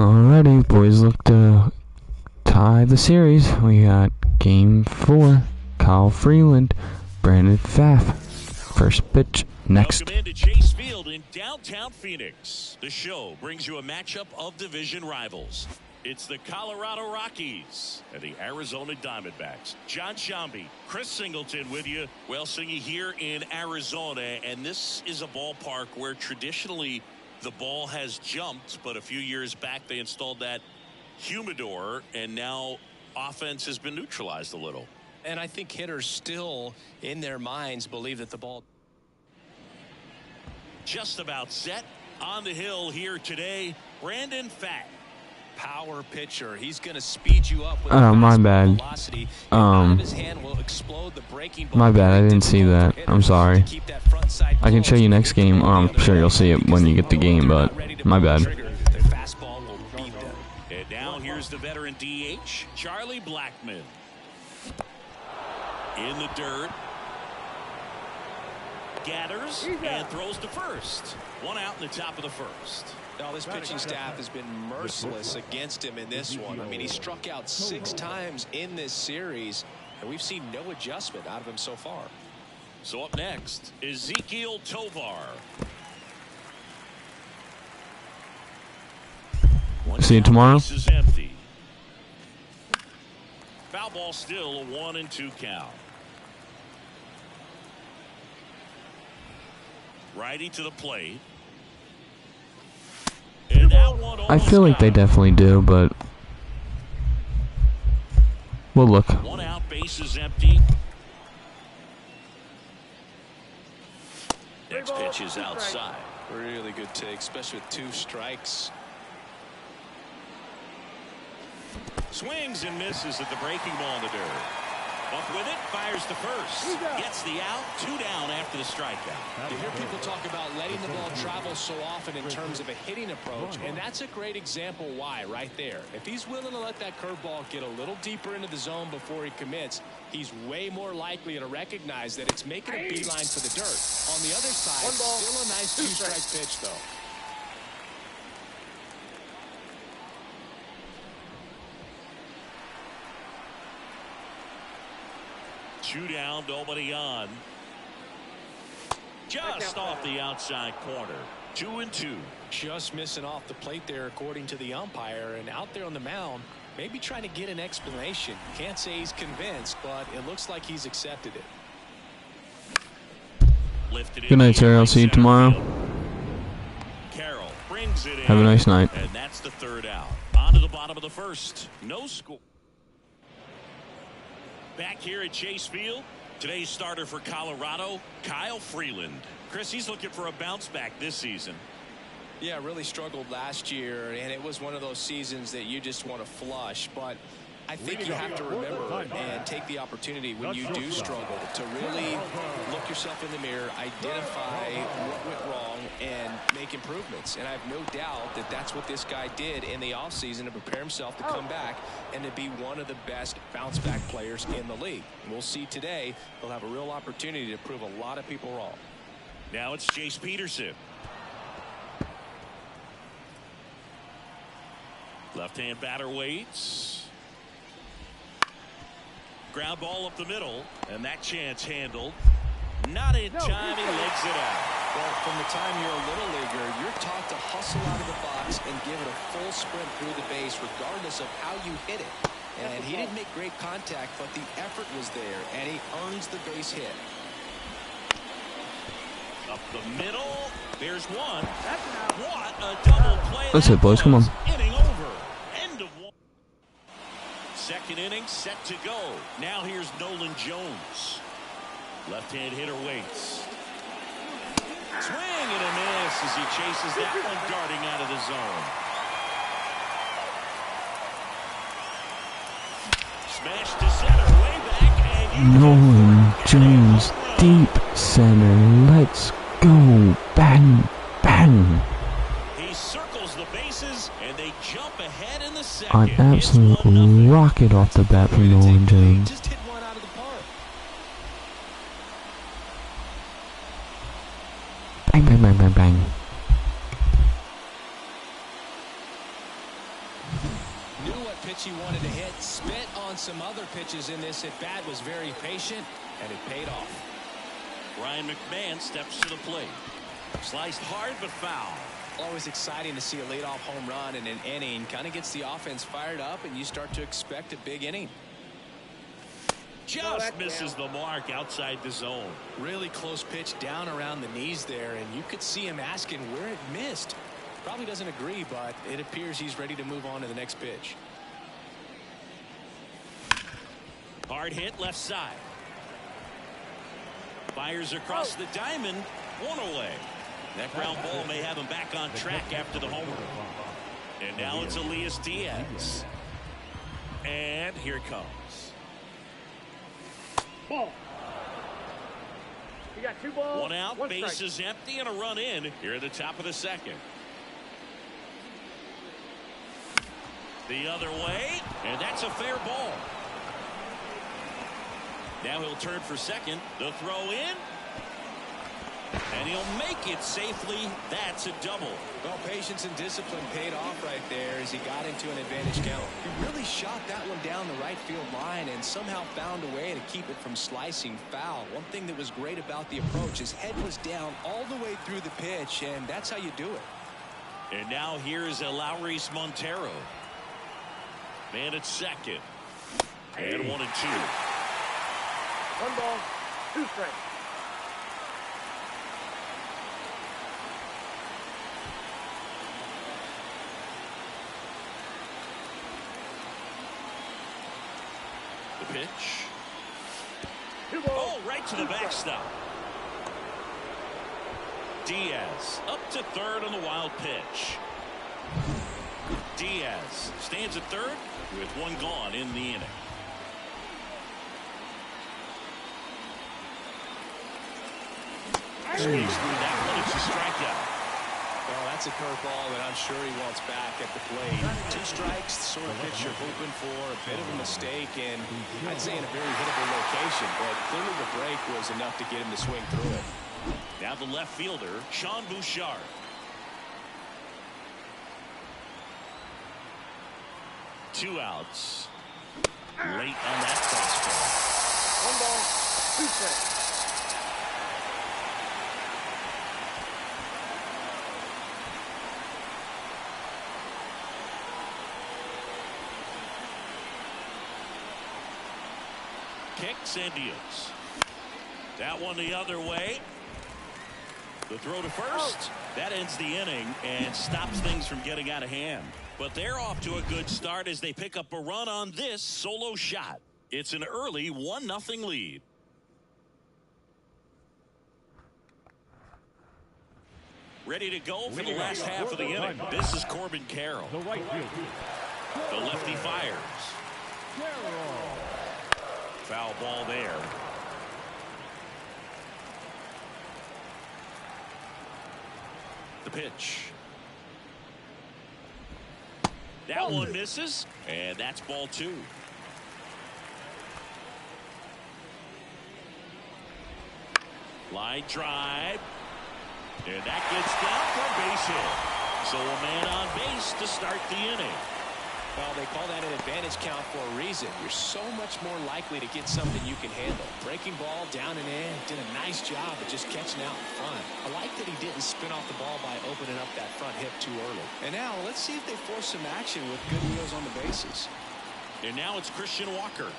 Alrighty, boys look to tie the series. We got Game 4, Kyle Freeland, Brandon Pfaff. First pitch next. Welcome into Chase Field in downtown Phoenix. The show brings you a matchup of division rivals. It's the Colorado Rockies and the Arizona Diamondbacks. John Shambi, Chris Singleton with you. Well, Singy here in Arizona, and this is a ballpark where traditionally the ball has jumped, but a few years back they installed that humidor, and now offense has been neutralized a little. And I think hitters still, in their minds, believe that the ball just about set. On the hill here today, Brandon Pfaff. Power pitcher. He's going to speed you up with my bad. velocity. His hand will explode the breaking ball. My bad, I didn't see that. I'm sorry. I can show you next game. I'm sure you'll see it when you get the game, but my bad. And now here's the veteran DH, Charlie Blackmon. In the dirt. Gathers and throws to first. One out in the top of the first. Now this pitching staff has been merciless against him in this one. I mean, he struck out 6 times in this series, and we've seen no adjustment out of him so far. So up next, Ezequiel Tovar. See you tomorrow. Is empty. Foul ball still a 1-2 count. Righty to the plate. And that one I feel like they definitely do, but we'll look. One out, base is empty. Next pitch is outside. Really good take, especially with 2 strikes. Swings and misses at the breaking ball in the dirt. Up with it, fires to first. Gets the out, 2 down after the strikeout. You hear people talk about letting the ball travel so often in terms of a hitting approach, and that's a great example why right there. If he's willing to let that curveball get a little deeper into the zone before he commits, he's way more likely to recognize that it's making a beeline for the dirt. On the other side, still a nice 2-strike pitch, though. Two down, nobody on. Just off the outside corner. 2-2. Just missing off the plate there, according to the umpire, and out there on the mound, maybe trying to get an explanation. Can't say he's convinced, but it looks like he's accepted it. Good night, sir. I'll see you tomorrow. Carroll brings it in. Have a nice night. And that's the 3rd out. On to the bottom of the 1st. No score. Back here at Chase Field, today's starter for Colorado, Kyle Freeland. Chris, he's looking for a bounce back this season. Yeah, really struggled last year, and it was one of those seasons that you just want to flush. But I think you have to remember and take the opportunity when you do struggle to really look yourself in the mirror, identify what went wrong, and make improvements. And I have no doubt that that's what this guy did in the offseason to prepare himself to come back and to be one of the best bounce-back players in the league. And we'll see today he'll have a real opportunity to prove a lot of people wrong. Now it's Chase Peterson. Left-hand batter waits. Ground ball up the middle, and that chance handled. Not in time, he legs it out. Well, from the time you're a little leaguer, you're taught to hustle out of the box and give it a full sprint through the base, regardless of how you hit it. And he didn't make great contact, but the effort was there, and he earns the base hit. Up the middle, there's one. What a double play. That's it, boys. Come on. Inning over. End of 1. Second inning set to go. Now here's Nolan Jones. Left-hand hitter waits. Swing and a miss as he chases that one darting out of the zone. Smash to center, way back, and Nolan Jones, deep center. Let's go. Bang, bang. he circles the bases, and they jump ahead in the second. An absolute rocket off the bat from Nolan Jones. Just hit one out of the park. Bang, bang, bang, bang, bang. pitch he wanted to hit. Spit on some other pitches in this at bat. Was very patient, and it paid off. Ryan McMahon steps to the plate. Sliced hard but foul. Always exciting to see a leadoff home run in an inning. Kind of gets the offense fired up, and you start to expect a big inning. Just misses the mark outside the zone. Really close pitch down around the knees there, and you could see him asking where it missed. Probably doesn't agree, but it appears he's ready to move on to the next pitch. Hard hit left side. Fires across the diamond. One away. That ground ball may have him back on track after the homer. And now it's Elias Diaz. And here it comes. Ball. You got 2 balls. One out, 1 strike. bases empty, and a run in here at the top of the second. The other way, and that's a fair ball. Now he'll turn for second. The throw in, and he'll make it safely. That's a double. Well, patience and discipline paid off right there as he got into an advantage count. He really shot that one down the right field line and somehow found a way to keep it from slicing foul. One thing that was great about the approach, his head was down all the way through the pitch, and that's how you do it. And now here's Eleuris Montero. Man at second. And 1-2. 1 ball, 2 strikes. The pitch. 2 balls. Oh, right to the backstop. Diaz up to third on the wild pitch. Diaz stands at third with 1 gone in the inning. Squeeze through that one. It's a strikeout. Well, that's a curveball that I'm sure he wants back at the plate. 2 strikes, the sort of pitch you're hoping for. A bit of a mistake, and I'd say in a very hittable location, but clearly the break was enough to get him to swing through it. Now the left fielder, Sean Bouchard. Two outs. Late on that fastball. 1 ball, 2 strikes. Kicks and deals. That one the other way. The throw to first. That ends the inning and stops things from getting out of hand. But they're off to a good start as they pick up a run on this solo shot. It's an early 1-0 lead. Ready to go for the last half of the inning. This is Corbin Carroll. The right field. The lefty fires. Foul ball there. The pitch. That one misses, and that's ball 2. Line drive, and that gets down for a base hit. So a man on base to start the inning. Well, they call that an advantage count for a reason. You're so much more likely to get something you can handle. Breaking ball down and in. Did a nice job of just catching out in front. I like that he didn't spin off the ball by opening up that front hip too early. And now let's see if they force some action with good wheels on the bases. And now it's Christian Walker.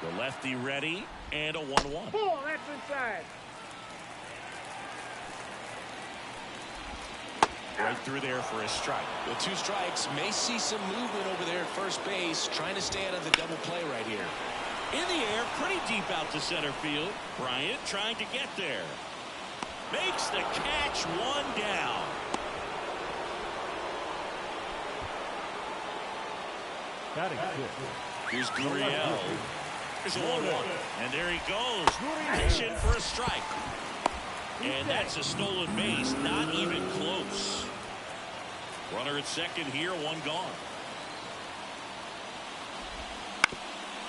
The lefty ready, and a 1-1. Ball, that's inside. Right through there for a strike. The 2 strikes may see some movement over there at first base, trying to stay out of the double play right here. In the air, pretty deep out to center field. Bryant trying to get there. Makes the catch, 1 down. Here's Gurriel. There's a 1-1. And there he goes. Pitching for a strike. And that's a stolen base. Not even close. Runner at second here, 1 gone.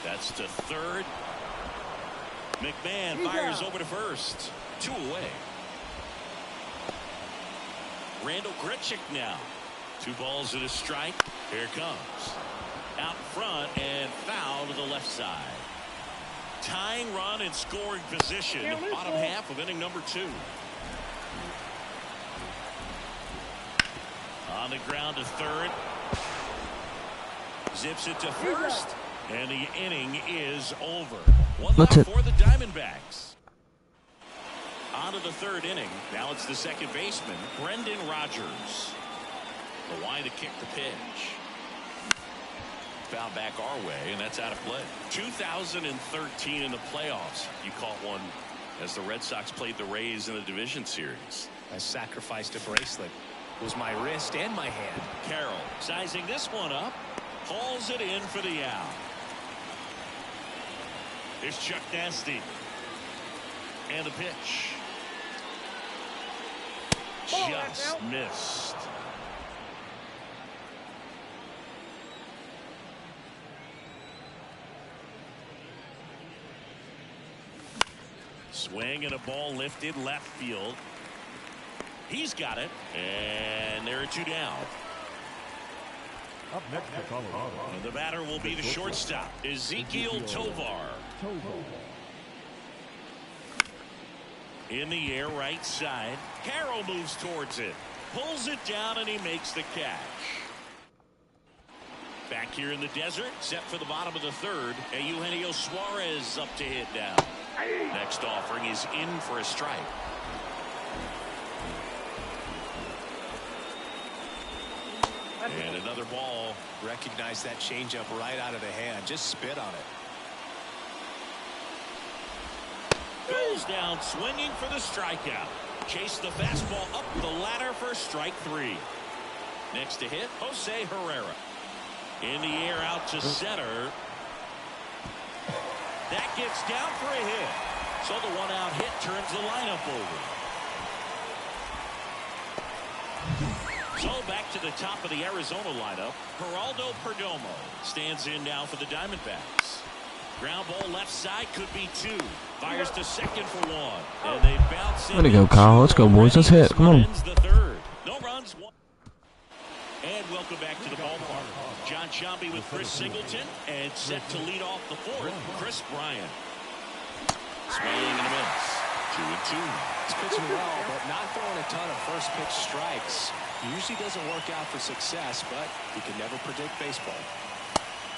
That's to third. McMahon fires over to first. 2 away. Randall Grichuk now. 2 balls and a strike. Here it comes. Out front and foul to the left side. Tying run in scoring position. Bottom half of inning number 2. On the ground to third. Zips it to first. And the inning is over. One left for the Diamondbacks. On to the 3rd inning. Now it's the second baseman, Brendan Rodgers. The line to kick the pitch. Foul back our way, and that's out of play. 2013 in the playoffs. You caught one as the Red Sox played the Rays in the division series. I sacrificed a bracelet. It was my wrist and my hand. Carroll sizing this one up. Hauls it in for the out. Here's Chuck Nasty. And the pitch. Just missed. Swing and a ball lifted left field. He's got it. And there are 2 down. Up next to Colorado. And the batter will be the shortstop, Ezekiel Tovar. In the air, right side. Carroll moves towards it. Pulls it down, and he makes the catch. Back here in the desert, set for the bottom of the 3rd. And Eugenio Suarez up to hit down. Next offering is in for a strike. And another ball. Recognize that changeup right out of the hand. Just spit on it. Goes down swinging for the strikeout. Chase the fastball up the ladder for strike 3. Next to hit, Jose Herrera. In the air out to center. That gets down for a hit. So the 1-out hit turns the lineup over. So back to the top of the Arizona lineup. Geraldo Perdomo stands in now for the Diamondbacks. Ground ball left side, could be 2. Fires to second for 1. And they bounce in. Way to go, Kyle. Let's go, boys. Let's hit. Come on. The 3rd. No runs. And welcome back to the ballpark. John Sciambi with Chris Singleton. And set to lead off the 4th, Chris Bryant. Swing and a miss. 2-2. He's pitching well, but not throwing a ton of first pitch strikes. Usually doesn't work out for success, but you can never predict baseball.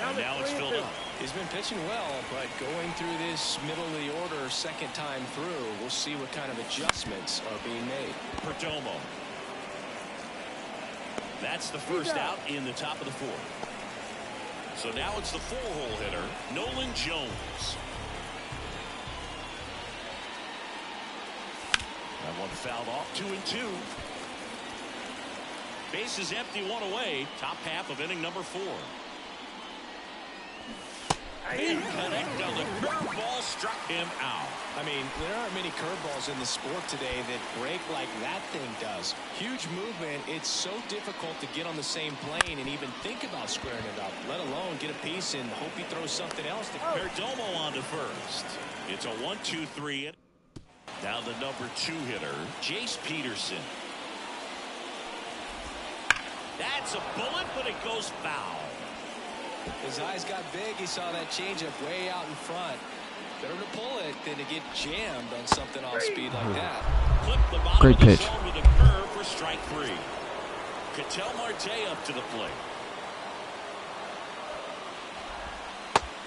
And now it's filled up. He's been pitching well, but going through this middle of the order 2nd time through, we'll see what kind of adjustments are being made. Perdomo. That's the first out in the top of the 4th. So now it's the 4-hole hitter, Nolan Jones. That one fouled off. 2-2. Base is empty, 1 away. Top half of inning number 4. Big connect on the curveball, struck him out. I mean, there aren't many curveballs in the sport today that break like that thing does. Huge movement. It's so difficult to get on the same plane and even think about squaring it up, let alone get a piece and hope he throws something else. Perdomo on to first. It's a 1-2-3. Now the number 2 hitter, Jace Peterson. That's a bullet, but it goes foul. His eyes got big. He saw that changeup way out in front. Better to pull it than to get jammed on something off speed like that. Clip the bottom Great of the pitch. zone with a curve for strike 3. Ketel Marte up to the plate.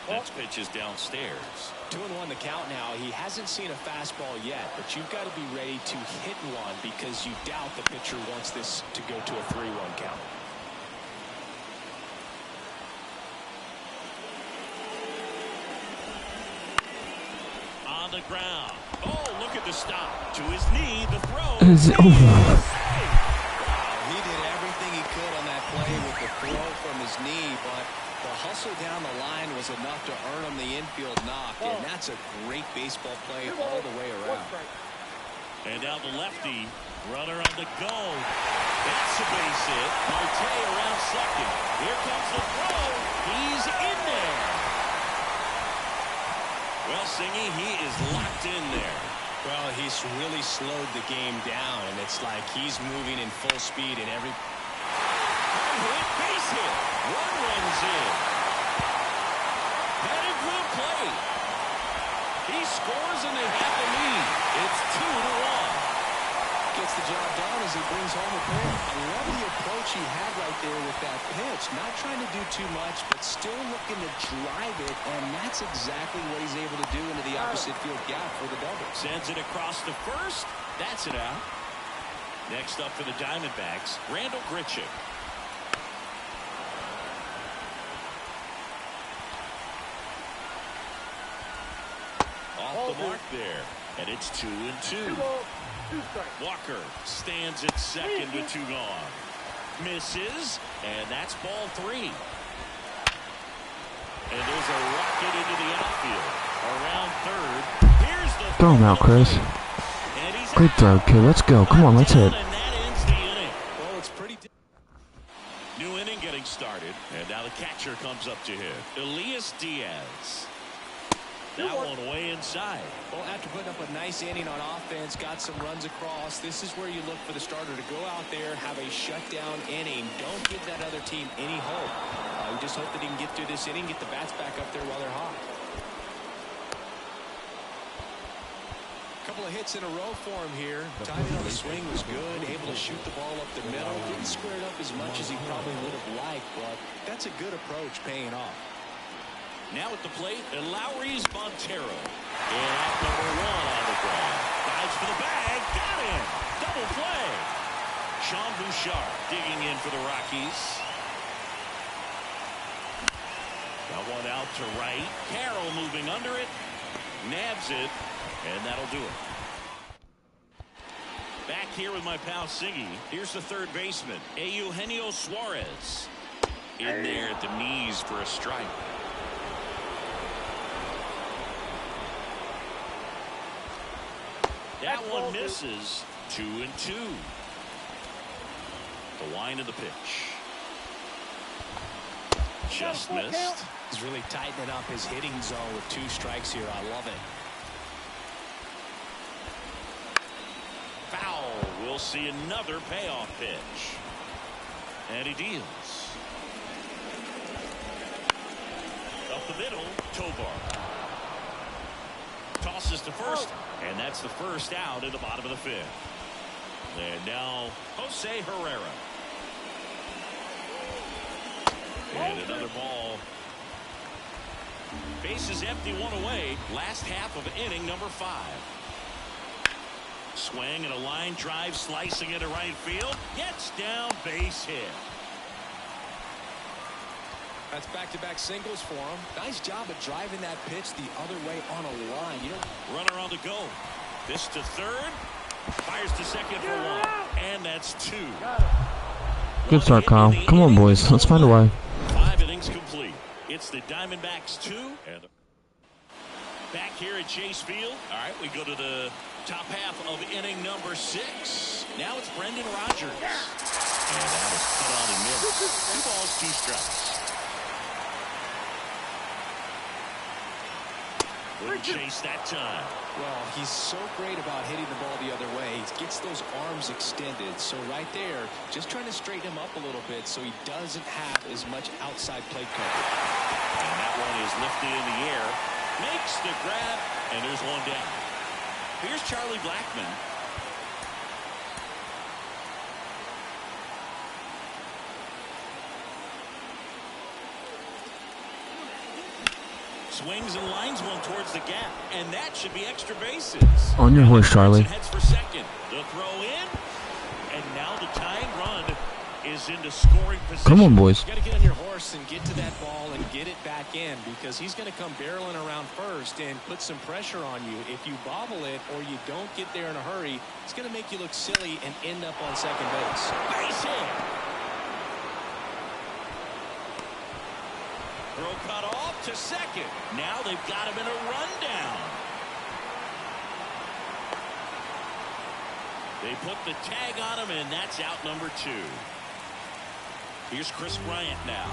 Next pitch is downstairs. 2-1 the count now. He hasn't seen a fastball yet, but you've got to be ready to hit one because you doubt the pitcher wants this to go to a 3-1 count. On the ground. Oh, look at the stop. To his knee, the throw. Wow. He did everything he could on that play with the throw from his knee, but the hustle down the line was enough to earn him the infield knock, and that's a great baseball play all the way around. And now the lefty, runner on the go. That's a base hit. Marte around second. Here comes the throw. He's in there. Well, Singy, he is locked in there. Well, he's really slowed the game down, and it's like he's moving in full speed in every... Hard hit, base hit. One runs in. Headed for the plate. He scores, and they have the lead. It's 2-1. Gets the job done as he brings home a pair. I love the approach he had right there with that pitch. Not trying to do too much, but still looking to drive it, and that's exactly what he's able to do into the opposite field gap for the double. Sends it across the first. That's it out. Next up for the Diamondbacks, Randall Grichuk. Off the mark there, and it's 2-2. Walker stands at second with 2 gone. Misses, and that's ball 3. And there's a rocket into the outfield. Around third. Here's the Throw him out, Chris. Great throw, kid. Let's go. Come on, let's hit. And that ends the inning. Well, it's pretty... New inning getting started, and now the catcher comes up to hit. Elias Diaz. That one way inside. Well, after putting up a nice inning on offense, got some runs across, this is where you look for the starter to go out there, have a shutdown inning. Don't give that other team any hope. We just hope that he can get through this inning, get the bats back up there while they're hot. Couple of hits in a row for him here. Timing on the swing was good, able to shoot the ball up the middle. Didn't square it up as much as he probably would have liked, but that's a good approach paying off. Now at the plate, and Lowry's Montero. And out number 1 on the ground. Dives for the bag. Got him. Double play. Sean Bouchard digging in for the Rockies. Got one out to right. Carroll moving under it. Nabs it. And that'll do it. Back here with my pal Siggy. Here's the third baseman, Eugenio Suarez. In there at the knees for a strike. That one misses. 2-2. The wind of the pitch. Just missed. He's really tightening up his hitting zone with 2 strikes here. I love it. Foul. We'll see another payoff pitch. And he deals. Up the middle, Tovar. Tosses to first, and that's the first out in the bottom of the 5th. And now Jose Herrera. And another ball. Bases empty, 1 away. Last half of inning number 5. Swing and a line drive, slicing into right field. Gets down, base hit. That's back-to-back singles for him. Nice job of driving that pitch the other way on a line. Runner on the go. This to third. Fires to second for 1. And that's 2. Good start, Kyle. Come on, boys. Let's find a way. 5 innings complete. It's the Diamondbacks 2. And back here at Chase Field. All right, we go to the top half of inning number 6. Now it's Brendan Rodgers. And that was cut on and missed. 2 balls, 2 strikes. Wouldn't chase that time. Well, he's so great about hitting the ball the other way. He gets those arms extended. So right there, just trying to straighten him up a little bit so he doesn't have as much outside plate coverage. And that one is lifted in the air. Makes the grab, and there's 1 down. Here's Charlie Blackmon. Swings and lines one towards the gap, and that should be extra bases. On your horse, Charlie. Heads for second. The throw in, and now the tying run is into scoring position. Come on, boys. You got to get on your horse and get to that ball and get it back in, because he's going to come barreling around first and put some pressure on you. If you bobble it or you don't get there in a hurry, it's going to make you look silly and end up on second base. Base hit. Throw cut off to second. Now they've got him in a rundown. They put the tag on him, and that's out number 2. Here's Chris Bryant now.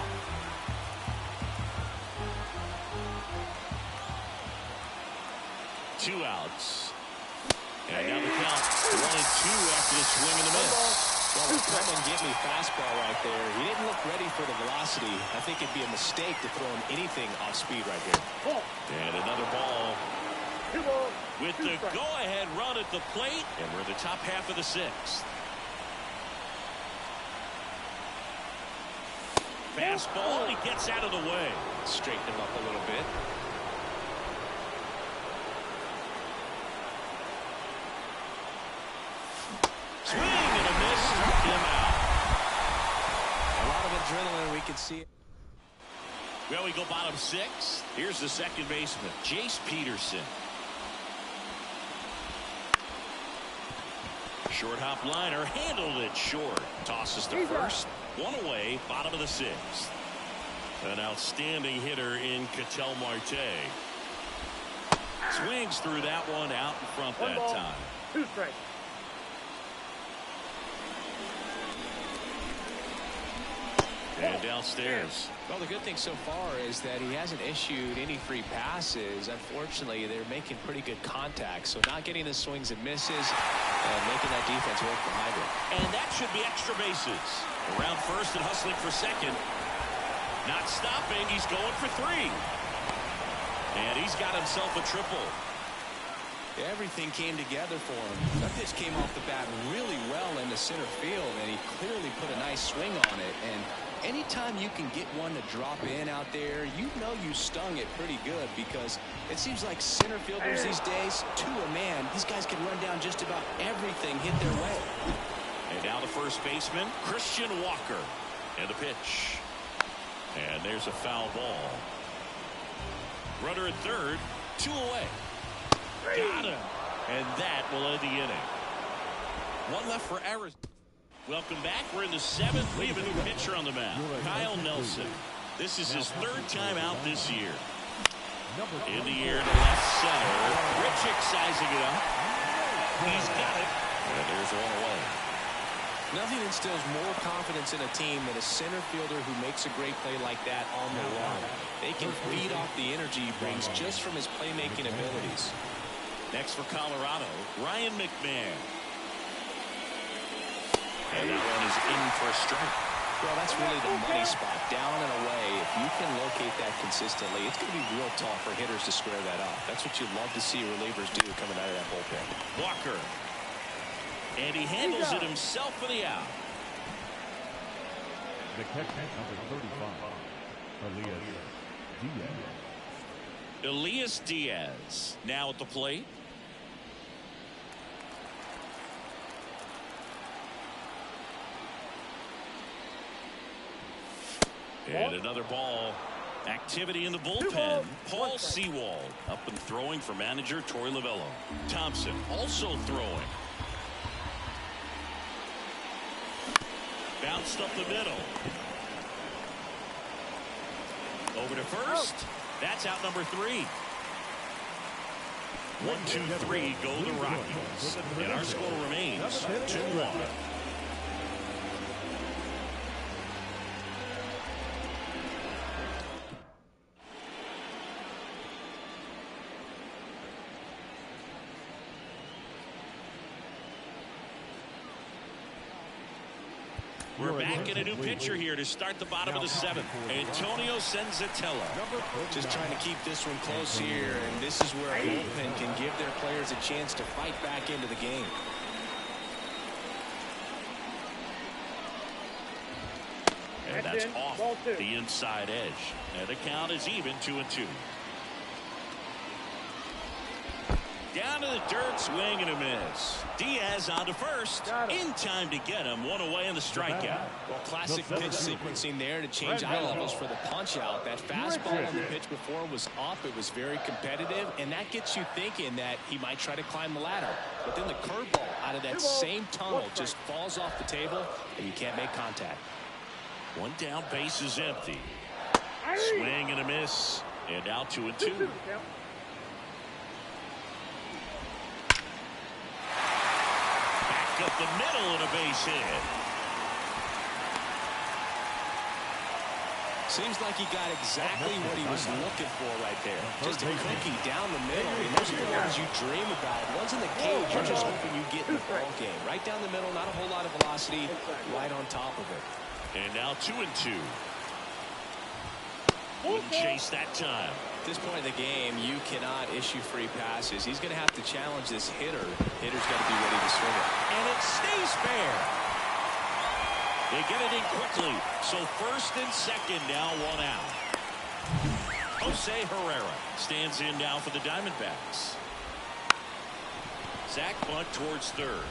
2 outs. And now the count 1-2 after the swing and a miss. Well, a come and get me fastball right there. He didn't look ready for the velocity. I think it'd be a mistake to throw him anything off speed right there. And another ball. With the go-ahead run at the plate, and we're in the top half of the 6th. Fastball, and he gets out of the way. Straighten him up a little bit. Swing and a miss, struck him out. A lot of adrenaline, we can see it. Well, we go bottom 6. Here's the second baseman, Jace Peterson. Short hop liner, handled it short. Tosses to first. 1 away, bottom of the 6th. An outstanding hitter in Ketel Marte. Swings through that one out in front that time. 2 strikes. And downstairs. Well, the good thing so far is that he hasn't issued any free passes. Unfortunately, they're making pretty good contact. So not getting the swings and misses and making that defense work behind it. And that should be extra bases. Around first and hustling for second. Not stopping. He's going for 3. And he's got himself a triple. Everything came together for him. That pitch came off the bat really well into center field, and he clearly put a nice swing on it. And anytime you can get one to drop in out there, you know you stung it pretty good, because it seems like center fielders these days, to a man, these guys can run down just about everything hit their way. And now the first baseman, Christian Walker. And the pitch. And there's a foul ball. Runner at third, 2 away. Got him. And that will end the inning. 1 left for Arizona. Welcome back. We're in the 7th. We have a new pitcher on the mound, Kyle Nelson. This is his 3rd time out this year. In the air to left center. Richik sizing it up. He's got it. And there's 1 away. Nothing instills more confidence in a team than a center fielder who makes a great play like that on the run. They can feed off the energy he brings just from his playmaking abilities. Next for Colorado, Ryan McMahon. And that one is in for a strike. Well, that's really the money spot, down and away. If you can locate that consistently, it's going to be real tough for hitters to square that up. That's what you love to see relievers do coming out of that bullpen. Walker. And he handles it himself for the out. The catcher, number 35, Elias Diaz now at the plate. And another ball. Activity in the bullpen. Paul Sewald up and throwing for manager Torey Lovello. Thompson also throwing. Bounced up the middle. Over to first. That's out number 3. 1, 2, 3 go the Rockies. And our score remains 2-1. We're back in a new pitcher here to start the bottom of the 7th. Antonio Senzatella. Just trying to keep this one close here, and this is where a bullpen can give their players a chance to fight back into the game. And that's off the inside edge. And the count is even, 2-2. Down to the dirt, swing and a miss. Diaz on to first. In time to get him. 1 away in the strikeout. Well, classic pitch sequencing there to change eye levels for the punch out. That fastball on the pitch before was up. It was very competitive, and that gets you thinking that he might try to climb the ladder. But then the curveball out of that same tunnel just falls off the table, and you can't make contact. 1 down, base is empty. Swing and a miss. And now 2-2. Up the middle and a base hit. Seems like he got exactly what he was looking for right there. Just a cookie down the middle. I mean, those are the ones you dream about. Ones in the cage, you're just hoping you get in the ball game. Right down the middle, not a whole lot of velocity, right on top of it. And now 2-2. Wouldn't chase that time. At this point in the game, you cannot issue free passes. He's going to have to challenge this hitter. Hitter's got to be ready to swing it. And it stays fair. They get it in quickly. So first and second now, one out. Jose Herrera stands in now for the Diamondbacks. Zach bunt towards third.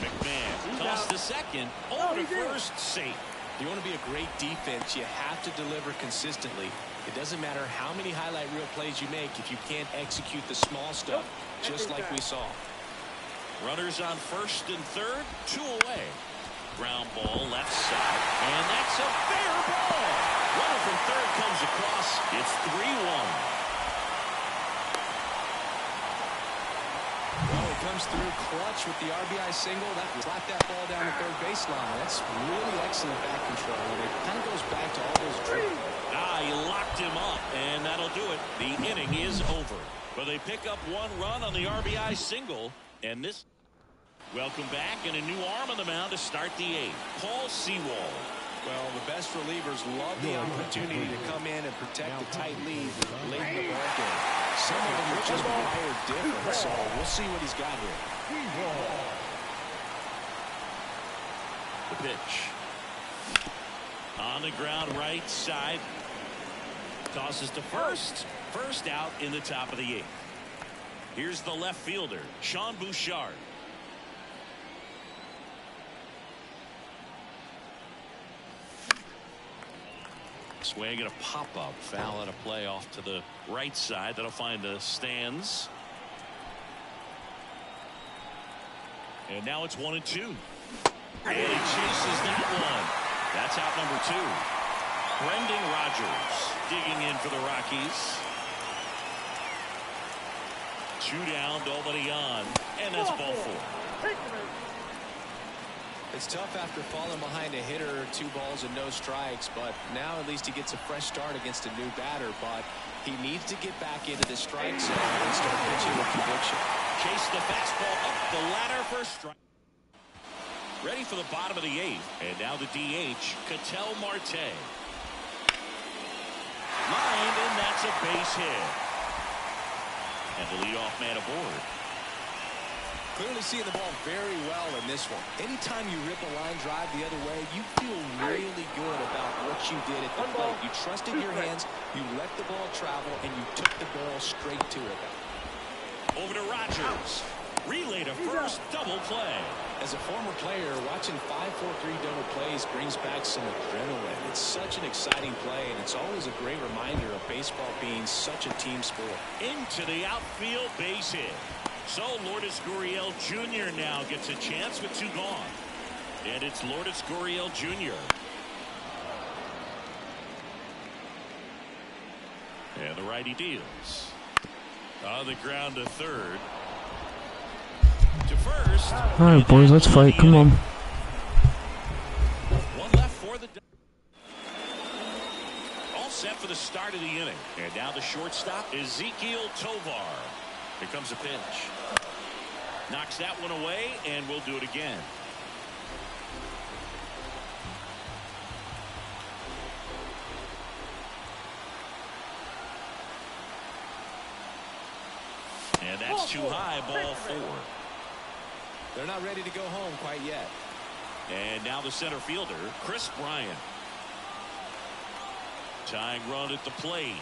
McMahon toss to second. Over to first, safe. You want to be a great defense, you have to deliver consistently. It doesn't matter how many highlight reel plays you make if you can't execute the small stuff, just like we saw. Runners on first and third, 2 away. Ground ball left side, and that's a fair ball. Runner from third comes across. It's 3-1. Well, he comes through clutch with the RBI single. That slapped that ball down the third baseline. That's really excellent back control. And it kind of goes back to all those drills. He locked him up, and that'll do it. The inning is over. But they pick up 1 run on the RBI single, and this. Welcome back, and a new arm on the mound to start the 8th. Paul Sewald. Well, the best relievers love the opportunity to come in and protect a tight lead late in the ball game. Some of them are just wired different, so we'll see what he's got here. The pitch. On the ground right side. Tosses to first. First out in the top of the 8th. Here's the left fielder, Sean Bouchard. Swing and a pop-up. Foul and a play off to the right side. That'll find the stands. And now it's 1-2. And he chases that one. That's out number 2. Brendan Rodgers digging in for the Rockies. 2 down, nobody on. And that's ball 4. It's tough after falling behind a hitter, 2 balls and no strikes, but now at least he gets a fresh start against a new batter. But he needs to get back into the strike zone and start pitching with conviction. Chase the fastball up the ladder for a strike. Ready for the bottom of the 8th. And now the DH, Ketel Marte. Lined, and that's a base hit. And the leadoff man aboard. Clearly seeing the ball very well in this one. Anytime you rip a line drive the other way, you feel really good about what you did at the plate. You trusted your hands, you let the ball travel, and you took the barrel straight to it. Over to Rodgers. Relay to first, double play. As a former player, watching 5-4-3 double plays brings back some adrenaline. It's such an exciting play, and it's always a great reminder of baseball being such a team sport. Into the outfield, base hit. So Lourdes Gurriel Jr. now gets a chance with 2 gone. And it's Lourdes Gurriel Jr. And the righty deals. On the ground to third. To first. All right, boys, let's fight. Come on. 1 left for the. All set for the start of the inning. And now the shortstop, Ezequiel Tovar. Here comes a pitch. Knocks that one away, and we'll do it again. And that's too high, ball 4. They're not ready to go home quite yet. And now the center fielder, Chris Bryant. Tying run at the plate.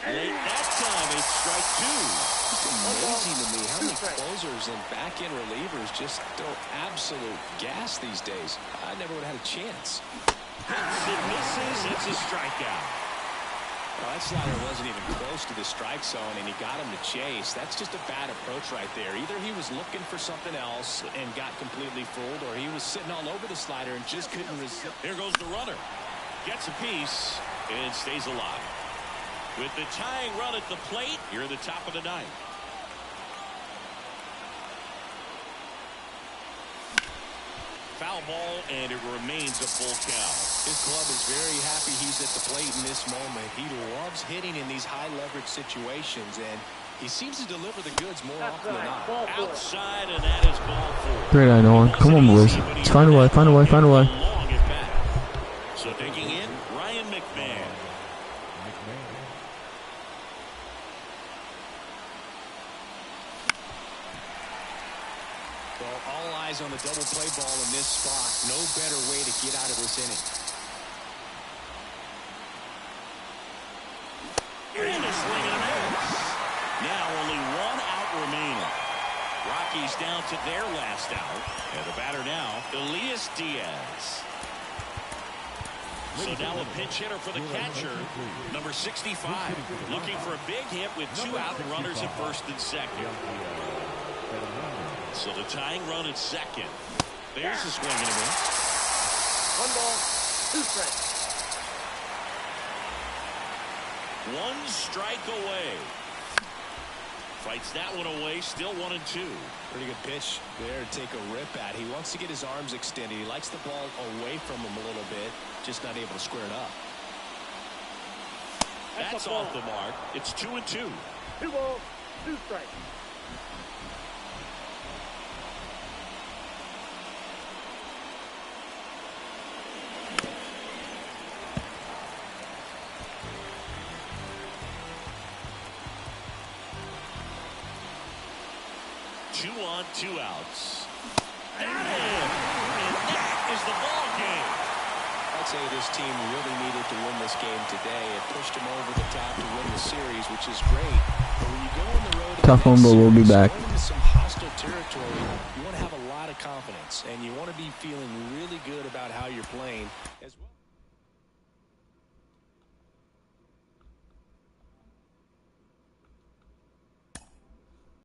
Late that time, it's strike 2. It's amazing to me how many closers and back-end relievers just throw absolute gas these days. I never would have had a chance. It misses. It's a strikeout. Well, that slider wasn't even close to the strike zone, and he got him to chase. That's just a bad approach right there. Either he was looking for something else and got completely fooled, or he was sitting all over the slider and just couldn't resist. Here goes the runner. Gets a piece and stays alive. With the tying run at the plate, you're at the top of the 9th. Foul ball, and it remains a full count. His club is very happy he's at the plate in this moment. He loves hitting in these high leverage situations, and he seems to deliver the goods more often than not. Outside, and that is ball 4. Great eye, Nolan. Come on, boys. Let's find a way, find a way, find a way. Long at bat. So digging in, Ryan McMahon. Well, all eyes on the double play ball in this spot. No better way to get out of this inning. And a swing and a miss. Now only 1 out remaining. Rockies down to their last out. And the batter now, Elias Diaz. So now a pinch hitter for the catcher, number 65, looking for a big hit with 2 out and runners at first and second. So the tying run at second. There's a swing and a miss. 1 ball, 2 strikes. 1 strike away. Fights that one away, still 1 and 2. Pretty good pitch there to take a rip at. He wants to get his arms extended. He likes the ball away from him a little bit, just not able to square it up. That's off the mark. It's 2 and 2. 2 balls, 2 strikes. Two on, 2 outs. Got him! And that is the ball game. I'd say this team really needed to win this game today. It pushed them over the top to win the series, which is great. But when you go on the road, Tough one, but we'll be back. going into some hostile territory, you want to have a lot of confidence, and you want to be feeling really good about how you're playing as well.